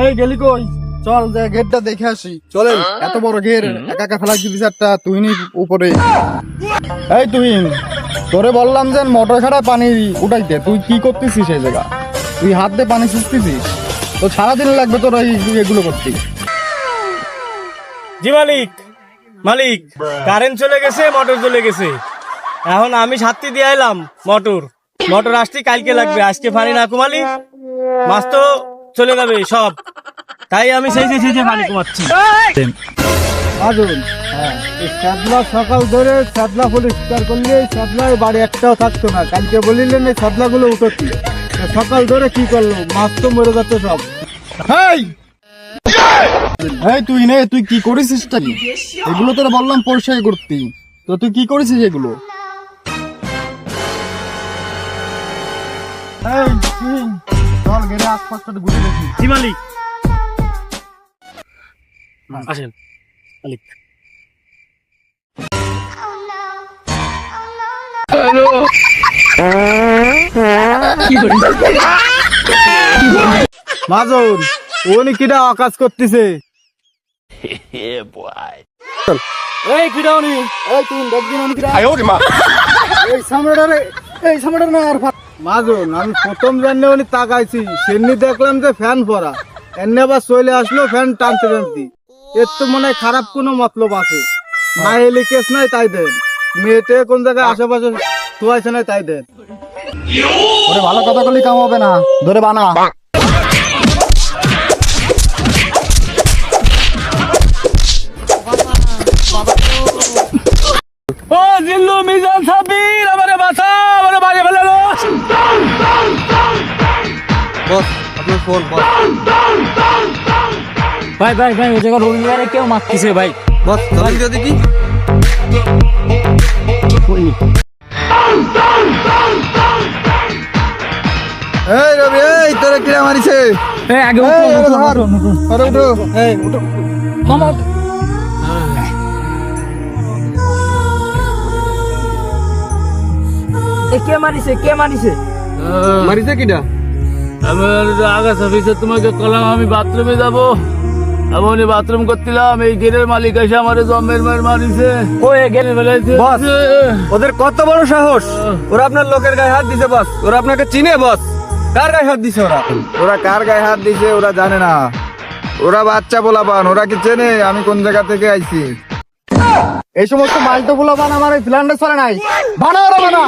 এই গেলি কই? চল যে গেটটা দেখে আসি। চলেন, এত বড় ঘের একা একা ফেলা কি বিচারটা তুই নি উপরে। এই তুই, তোরে বললাম যে মোটর ছাড়া পানি উঠাইতে, তুই কি করতেছিস এই জায়গা? তুই হাত দিয়ে পানি ছিঁচতেছিস? তো সারাদিন লাগবে তোর এগুলো করতে। জি মালিক, মালিক কারেন্ট চলে গেছে, মোটর চলে গেছে। এখন আমি সাতটি দিয়ে এলাম মোটর আসতে কালকে লাগবে। আজকে পানি না কমালি মাছ তো চলে যাবে সব। তাই আমি সেই পানি কমাচ্ছি। আজুন এই সাদলা সকাল ধরে সাদলা পরিষ্কার করলে সাদলার বাড়ি একটাও থাকতো না। কালকে বলিলেন এই সাদলা গুলো উঠোতি, সকাল ধরে কি করলো? মাছ তো মরে যাচ্ছে সব। এই তুই নে, তুই কি করেছিস? এগুলো তোরা বললাম পরিষ্কার করতি, তো তুই কি করেছিস এগুলো? এই চল গেলে আশপাশটা ঘুরে দেখি। জি মালিক, আসেন মালিক। মাজন উনি কিটা আকাশ করতেছে? এই কিটা উনি? এই তুই দেখদিন উনি কিটা? এই সামনেটা না আর মাজন, আমি প্রথম জানলে উনি তাকাইছি, সেমনি দেখলাম যে ফ্যান পরা, এমনি আবার চলে আসলো ফ্যান টানতে টানতে। এর তো মনে হয় খারাপ কোনো মতলব আছে। না এলে কেস নাই তাই দেন, মেয়েটে কোন জায়গায় আশেপাশে শোয়াইছে নাই তাই দেন। ওরে ভালো কথা বলি কাম হবে না, ধরে বানা। ও জিল্লু মিজান সাবির, আমারে বাঁচা, আমারে বাজে ফেলালো। বস আপনার ফোন বস। ভাই ভাই ভাই, ওই জায়গা রবিবারে কেউ মারতেছে ভাই। বস দেখি। এই রবি, এই তোরে কিরা মারিছে? এই আগে এই, উঠো, আরে উঠো, ধর। উঠো, উঠো। আরে উঠো, এই উঠো। মামা, কে মারিছে? কে মারিছে? মারিছে কিটা? আমার আগাছা অফিসে তোমাকে কলাম আমি বাথরুমে যাবো, আমি বাথরুম করছিলাম, এই গেটের মালিক এসে আমার জমের মার মারিছে। ও গেলে ফেলাইছে। বস, ওদের কত বড় সাহস! ওরা আপনার লোকের গায়ে হাত দিছে বস। ওরা আপনাকে চিনে বস। কার গায়ে হাত দিছে ওরা? ওরা কার গায়ে হাত দিছে ওরা জানে না। ওরা বাচ্চা পোলাপান, ওরা কি চেনে আমি কোন জায়গা থেকে আইছি? এই সমস্ত মালটো পোলাপান আমার এই ফ্ল্যান্ডে চলে নাই। বানা ওরা বানা।